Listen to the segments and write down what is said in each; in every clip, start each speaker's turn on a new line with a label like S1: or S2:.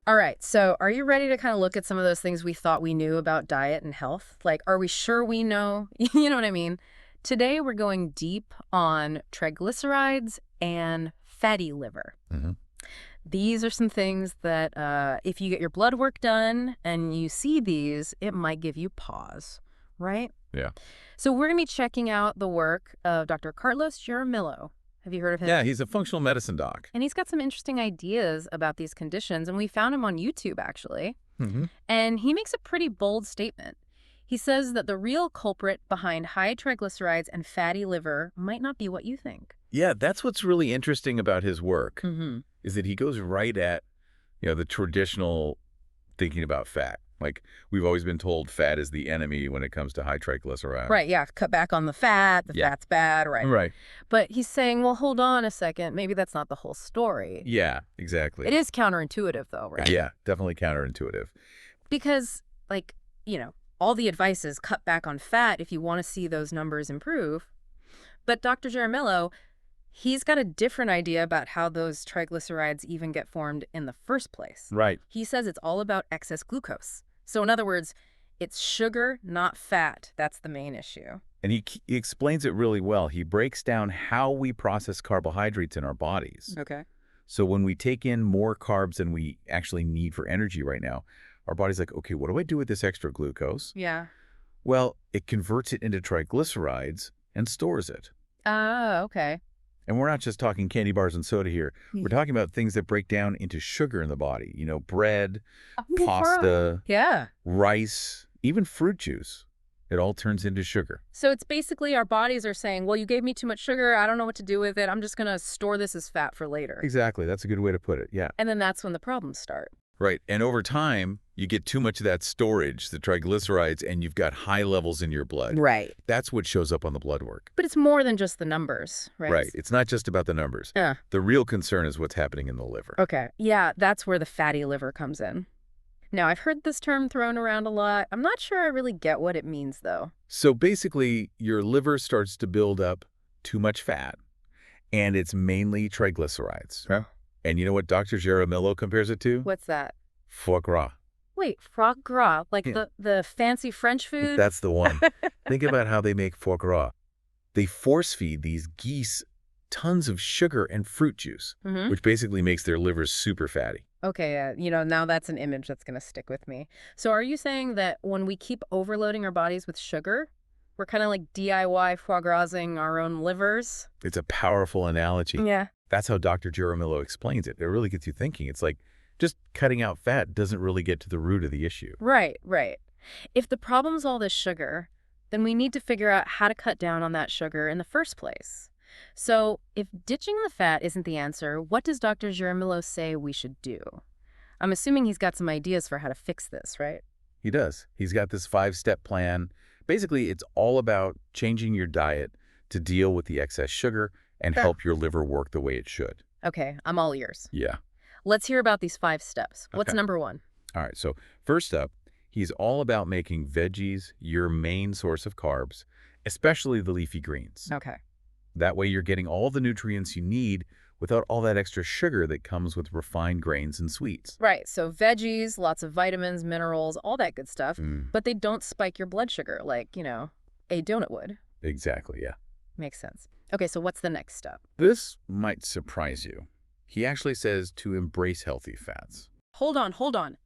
S1: All right, so are you ready to kind of look at some of those things we thought we knew about diet and health? Like, are we sure we know? You know what I mean? Today, we're going deep on triglycerides and fatty liver.
S2: Hmm.
S1: These are some things that if you get your blood work done and you see these, it might give you pause, right?
S2: Yeah.
S1: So we're going to be checking out the work of Dr. Carlos Jaramillo. Have you heard of him?
S2: Yeah, he's a functional medicine doc.
S1: And he's got some interesting ideas about these conditions, and we found him on YouTube, actually.
S2: Hmm.
S1: And he makes a pretty bold statement. He says that the real culprit behind high triglycerides and fatty liver might not be what you think.
S2: Yeah, that's what's really interesting about his work,
S1: Mm-hmm.
S2: is that he goes right at, the traditional thinking about fat. Like, we've always been told fat is the enemy when it comes to high triglycerides.
S1: Right, yeah, cut back on the fat, the
S2: Yeah.
S1: fat's bad, right.
S2: Right.
S1: But he's saying, well, hold on a second, maybe that's not the whole story.
S2: Yeah, exactly.
S1: It is counterintuitive, though, right?
S2: Yeah, definitely counterintuitive.
S1: Because, like, all the advice is cut back on fat if you want to see those numbers improve. But Dr. Jaramillo, he's got a different idea about how those triglycerides even get formed in the first place.
S2: Right.
S1: He says it's all about excess glucose. So in other words, it's sugar, not fat. That's the main issue.
S2: And he explains it really well. He breaks down how we process carbohydrates in our bodies.
S1: Okay.
S2: So when we take in more carbs than we actually need for energy right now, our body's like, okay, what do I do with this extra glucose?
S1: Yeah.
S2: Well, it converts it into triglycerides and stores it.
S1: Ah, okay.
S2: And we're not just talking candy bars and soda here. We're talking about things that break down into sugar in the body. Bread, pasta,
S1: Yeah.
S2: rice, even fruit juice. It all turns into sugar.
S1: So it's basically our bodies are saying, well, you gave me too much sugar. I don't know what to do with it. I'm just going to store this as fat for later.
S2: Exactly. That's a good way to put it. Yeah.
S1: And then that's when the problems start.
S2: Right. And over time, you get too much of that storage, the triglycerides, and you've got high levels in your blood.
S1: Right.
S2: That's what shows up on the blood work.
S1: But it's more than just the numbers, right?
S2: Right. It's not just about the numbers.
S1: Yeah.
S2: The real concern is what's happening in the liver.
S1: Okay. Yeah, that's where the fatty liver comes in. Now, I've heard this term thrown around a lot. I'm not sure I really get what it means, though.
S2: So basically, your liver starts to build up too much fat, and it's mainly triglycerides.
S1: Yeah.
S2: And you know what Dr. Jaramillo compares it to?
S1: What's that?
S2: Foie gras.
S1: Wait, foie gras, like
S2: Yeah.
S1: the fancy French food?
S2: That's the one. Think about how they make foie gras. They force feed these geese tons of sugar and fruit juice,
S1: Mhm.
S2: which basically makes their livers super fatty.
S1: Okay, now that's an image that's going to stick with me. So are you saying that when we keep overloading our bodies with sugar, we're kind of like DIY foie grasing our own livers?
S2: It's a powerful analogy.
S1: Yeah.
S2: That's how Dr. Jaramillo explains it. It really gets you thinking. It's like just cutting out fat doesn't really get to the root of the issue.
S1: Right, right. If the problem's all this sugar, then we need to figure out how to cut down on that sugar in the first place. So if ditching the fat isn't the answer, what does Dr. Jaramillo say we should do? I'm assuming he's got some ideas for how to fix this, right?
S2: He does. He's got this 5-step plan. Basically, it's all about changing your diet to deal with the excess sugar and
S1: Sure.
S2: help your liver work the way it should.
S1: Okay, I'm all ears.
S2: Yeah.
S1: Let's hear about these 5 steps. What's
S2: Okay.
S1: number 1?
S2: All right. So first up, he's all about making veggies your main source of carbs, especially the leafy greens.
S1: Okay.
S2: That way you're getting all the nutrients you need without all that extra sugar that comes with refined grains and sweets.
S1: Right, so veggies, lots of vitamins, minerals, all that good stuff,
S2: Mm,
S1: but they don't spike your blood sugar like, a donut would.
S2: exactly, yeah.
S1: Makes sense. Okay, so what's the next step?
S2: This might surprise you. He actually says to embrace healthy fats.
S1: Hold on.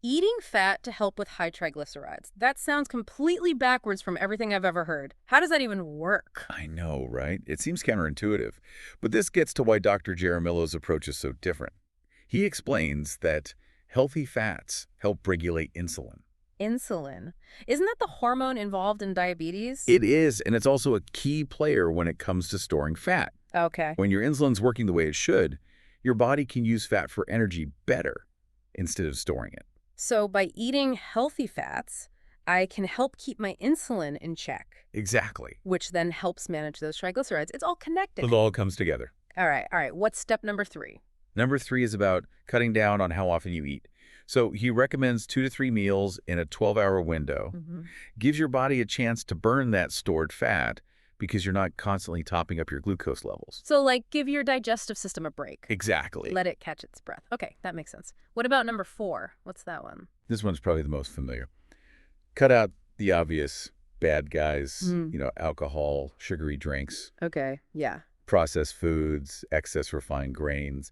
S1: Eating fat to help with high triglycerides. That sounds completely backwards from everything I've ever heard. How does that even work?
S2: I know, right? It seems counterintuitive. But this gets to why Dr. Jaramillo's approach is so different. He explains that healthy fats help regulate insulin.
S1: Insulin. Isn't that the hormone involved in diabetes?
S2: It is, and it's also a key player when it comes to storing fat.
S1: Okay.
S2: When your insulin's working the way it should, your body can use fat for energy better instead of storing it.
S1: So by eating healthy fats, I can help keep my insulin in check,
S2: Exactly.
S1: which then helps manage those triglycerides. It's all connected.
S2: It all comes together.
S1: All right. What's step number 3?
S2: Number 3 is about cutting down on how often you eat. So he recommends 2 to 3 meals in a 12-hour window.
S1: Mm-hmm.
S2: Gives your body a chance to burn that stored fat because you're not constantly topping up your glucose levels.
S1: So, like, give your digestive system a break.
S2: Exactly.
S1: Let it catch its breath. Okay, that makes sense. What about number 4? What's that one?
S2: This one's probably the most familiar. Cut out the obvious bad guys, alcohol, sugary drinks,
S1: Okay, yeah.
S2: processed foods, excess refined grains.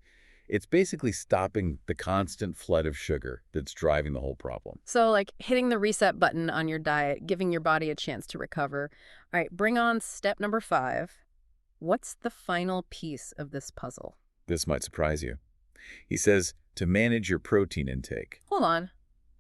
S2: It's basically stopping the constant flood of sugar that's driving the whole problem.
S1: So, like, hitting the reset button on your diet, giving your body a chance to recover. All right, bring on step number 5. What's the final piece of this puzzle?
S2: This might surprise you. He says to manage your protein intake.
S1: Hold on.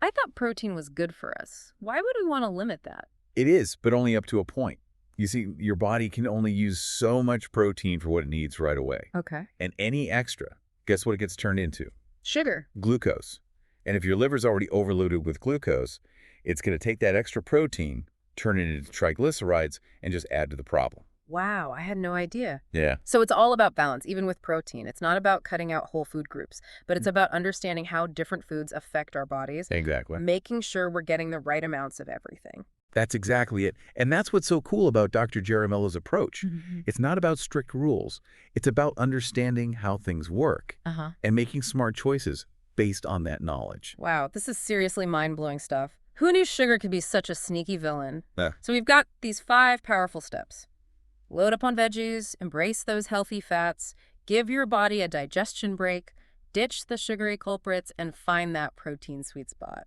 S1: I thought protein was good for us. Why would we want to limit that?
S2: It is, but only up to a point. You see, your body can only use so much protein for what it needs right away.
S1: Okay.
S2: And any extra, guess what it gets turned into?
S1: Sugar.
S2: Glucose. And if your liver's already overloaded with glucose, it's going to take that extra protein, turn it into triglycerides, and just add to the problem.
S1: Wow, I had no idea.
S2: Yeah.
S1: So it's all about balance, even with protein. It's not about cutting out whole food groups, but it's about understanding how different foods affect our bodies,
S2: Exactly.
S1: making sure we're getting the right amounts of everything.
S2: That's exactly it. And that's what's so cool about Dr. Jaramillo's approach.
S1: Mm-hmm.
S2: It's not about strict rules. It's about understanding how things work
S1: Uh-huh.
S2: and making smart choices based on that knowledge.
S1: Wow, this is seriously mind-blowing stuff. Who knew sugar could be such a sneaky villain?
S2: Yeah.
S1: So we've got these 5 powerful steps. Load up on veggies, embrace those healthy fats, give your body a digestion break, ditch the sugary culprits, and find that protein sweet spot.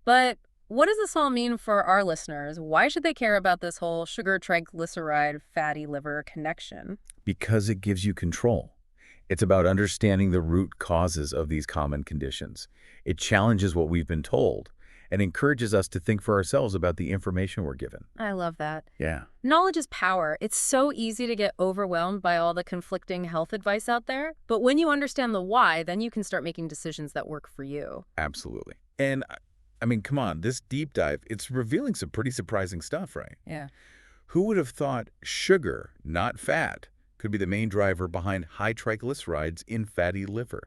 S1: But what does this all mean for our listeners? Why should they care about this whole sugar, triglyceride, fatty liver connection?
S2: Because it gives you control. It's about understanding the root causes of these common conditions. It challenges what we've been told and encourages us to think for ourselves about the information we're given.
S1: I love that.
S2: Yeah.
S1: Knowledge is power. It's so easy to get overwhelmed by all the conflicting health advice out there. But when you understand the why, then you can start making decisions that work for you.
S2: Absolutely. And I mean, come on, this deep dive, it's revealing some pretty surprising stuff, right?
S1: Yeah.
S2: Who would have thought sugar, not fat, could be the main driver behind high triglycerides in fatty liver?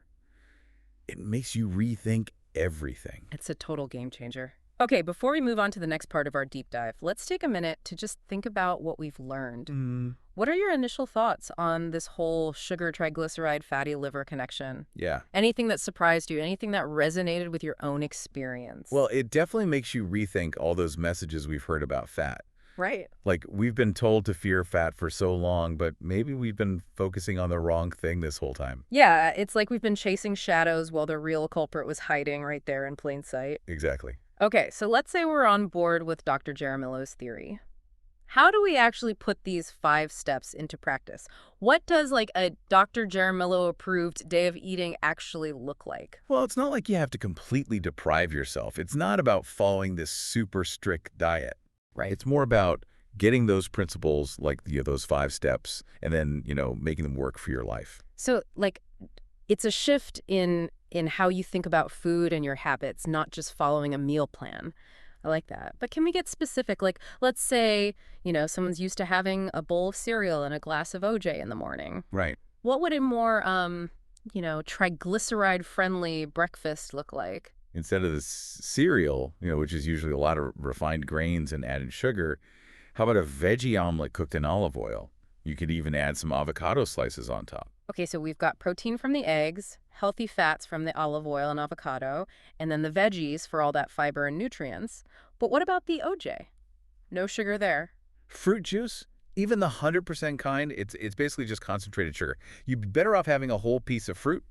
S2: It makes you rethink everything.
S1: It's a total game changer. Okay, before we move on to the next part of our deep dive, let's take a minute to just think about what we've learned. What are your initial thoughts on this whole sugar, triglyceride, fatty liver connection?
S2: Yeah.
S1: Anything that surprised you? Anything that resonated with your own experience?
S2: Well, it definitely makes you rethink all those messages we've heard about fat.
S1: right.
S2: Like, we've been told to fear fat for so long, but maybe we've been focusing on the wrong thing this whole time.
S1: Yeah, it's like we've been chasing shadows while the real culprit was hiding right there in plain sight.
S2: Exactly.
S1: Okay, so let's say we're on board with Dr. Jaramillo's theory. How do we actually put these 5 steps into practice? What does like a Dr. Jaramillo approved day of eating actually look like?
S2: Well, it's not like you have to completely deprive yourself. It's not about following this super strict diet.
S1: Right.
S2: It's more about getting those principles, like those 5 steps, and then, making them work for your life.
S1: So like it's a shift in how you think about food and your habits, not just following a meal plan. I like that. But can we get specific? Like, let's say, someone's used to having a bowl of cereal and a glass of OJ in the morning.
S2: Right.
S1: What would a more, triglyceride-friendly breakfast look like?
S2: Instead of the cereal, which is usually a lot of refined grains and added sugar, how about a veggie omelet cooked in olive oil? You could even add some avocado slices on top.
S1: Okay, so we've got protein from the eggs, healthy fats from the olive oil and avocado, and then the veggies for all that fiber and nutrients. But what about the OJ? No sugar there.
S2: Fruit juice, even the 100% kind, it's basically just concentrated sugar. You'd be better off having a whole piece of fruit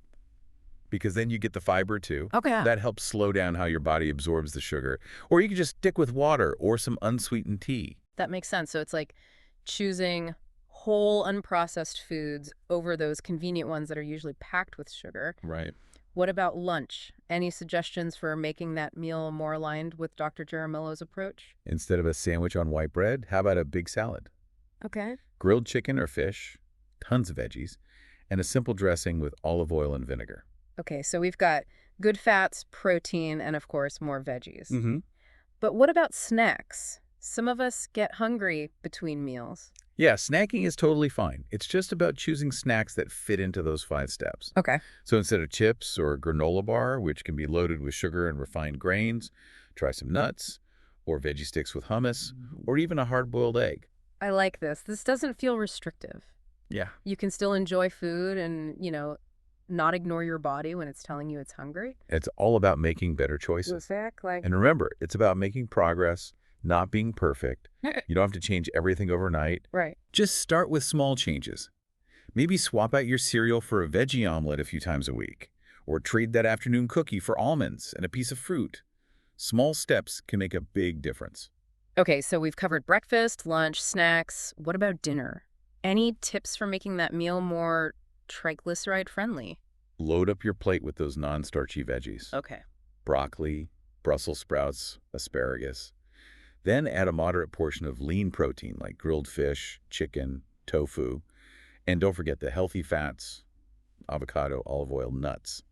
S2: because then you get the fiber too.
S1: Okay.
S2: That helps slow down how your body absorbs the sugar. Or you could just stick with water or some unsweetened tea.
S1: That makes sense. So it's like choosing whole unprocessed foods over those convenient ones that are usually packed with sugar.
S2: Right.
S1: What about lunch? Any suggestions for making that meal more aligned with Dr. Jaramillo's approach?
S2: Instead of a sandwich on white bread, how about a big salad?
S1: Okay.
S2: Grilled chicken or fish, tons of veggies, and a simple dressing with olive oil and vinegar.
S1: Okay, so we've got good fats, protein, and of course, more veggies.
S2: Mm-hmm.
S1: But what about snacks? Some of us get hungry between meals.
S2: Yeah, snacking is totally fine. It's just about choosing snacks that fit into those 5 steps.
S1: Okay.
S2: So instead of chips or a granola bar, which can be loaded with sugar and refined grains, try some nuts or veggie sticks with hummus or even a hard-boiled egg.
S1: I like this. This doesn't feel restrictive.
S2: Yeah.
S1: You can still enjoy food and, not ignore your body when it's telling you it's hungry.
S2: It's all about making better choices.
S1: Exactly.
S2: And remember, it's about making progress, not being perfect. You don't have to change everything overnight.
S1: Right.
S2: Just start with small changes. Maybe swap out your cereal for a veggie omelet a few times a week, or trade that afternoon cookie for almonds and a piece of fruit. Small steps can make a big difference.
S1: Okay, so we've covered breakfast, lunch, snacks. What about dinner? Any tips for making that meal more triglyceride friendly?
S2: Load up your plate with those non-starchy veggies.
S1: Okay.
S2: Broccoli, Brussels sprouts, asparagus. Then add a moderate portion of lean protein like grilled fish, chicken, tofu, and don't forget the healthy fats, avocado, olive oil, nuts.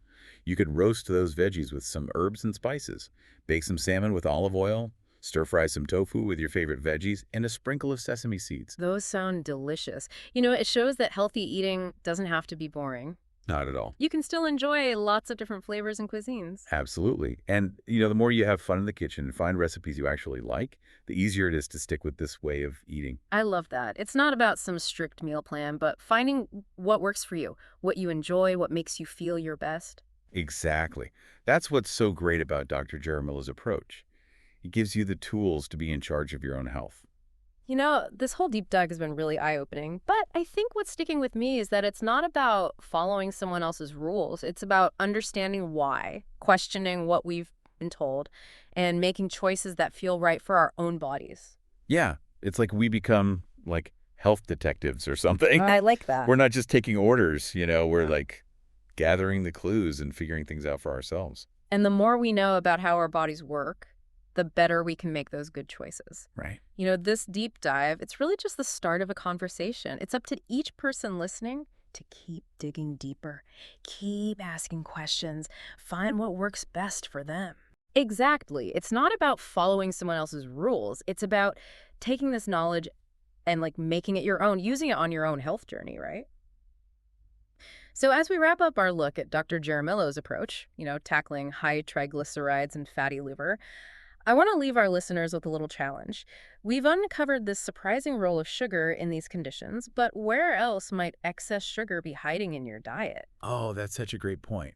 S2: You could roast those veggies with some herbs and spices, bake some salmon with olive oil, stir-fry some tofu with your favorite veggies, and a sprinkle of sesame seeds.
S1: Those sound delicious. It shows that healthy eating doesn't have to be boring.
S2: Not at all.
S1: You can still enjoy lots of different flavors and cuisines.
S2: Absolutely. And, the more you have fun in the kitchen and find recipes you actually like, the easier it is to stick with this way of eating.
S1: I love that. It's not about some strict meal plan, but finding what works for you, what you enjoy, what makes you feel your best.
S2: Exactly. That's what's so great about Dr. Jaramilla's approach. It gives you the tools to be in charge of your own health.
S1: This whole deep dive has been really eye-opening, but I think what's sticking with me is that it's not about following someone else's rules. It's about understanding why, questioning what we've been told, and making choices that feel right for our own bodies.
S2: Yeah, it's like we become like health detectives or something.
S1: I like that.
S2: We're not just taking orders, we're like gathering the clues and figuring things out for ourselves.
S1: And the more we know about how our bodies work, the better we can make those good choices.
S2: Right.
S1: This deep dive, it's really just the start of a conversation. It's up to each person listening to keep digging deeper, keep asking questions, find what works best for them. Exactly. It's not about following someone else's rules. It's about taking this knowledge and making it your own, using it on your own health journey, right? So as we wrap up our look at Dr. Jaramillo's approach, tackling high triglycerides and fatty liver, I want to leave our listeners with a little challenge. We've uncovered this surprising role of sugar in these conditions, but where else might excess sugar be hiding in your diet?
S2: Oh, that's such a great point.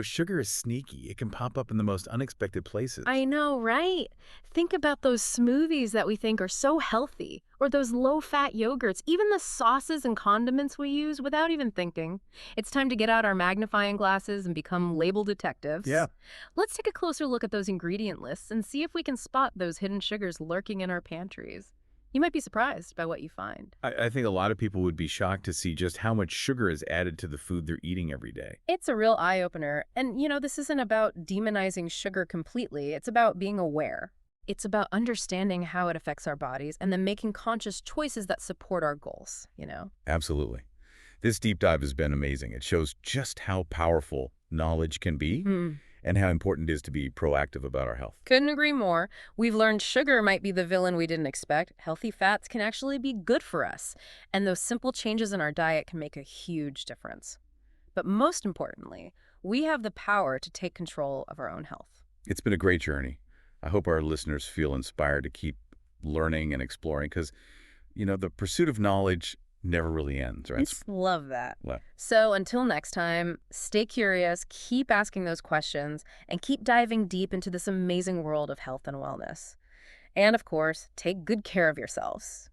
S2: Sugar is sneaky. It can pop up in the most unexpected places.
S1: I know, right? Think about those smoothies that we think are so healthy, or those low-fat yogurts, even the sauces and condiments we use without even thinking. It's time to get out our magnifying glasses and become label detectives.
S2: Yeah.
S1: Let's take a closer look at those ingredient lists and see if we can spot those hidden sugars lurking in our pantries. You might be surprised by what you find.
S2: I think a lot of people would be shocked to see just how much sugar is added to the food they're eating every day.
S1: It's a real eye-opener. And, this isn't about demonizing sugar completely. It's about being aware. It's about understanding how it affects our bodies and then making conscious choices that support our goals.
S2: Absolutely. This deep dive has been amazing. It shows just how powerful knowledge can be and how important it is to be proactive about our health.
S1: Couldn't agree more. We've learned sugar might be the villain we didn't expect. Healthy fats can actually be good for us. And those simple changes in our diet can make a huge difference. But most importantly, we have the power to take control of our own health.
S2: It's been a great journey. I hope our listeners feel inspired to keep learning and exploring because, the pursuit of knowledge never really ends, right?
S1: Love that.
S2: Well,
S1: So until next time, stay curious, keep asking those questions, and keep diving deep into this amazing world of health and wellness. And of course, take good care of yourselves.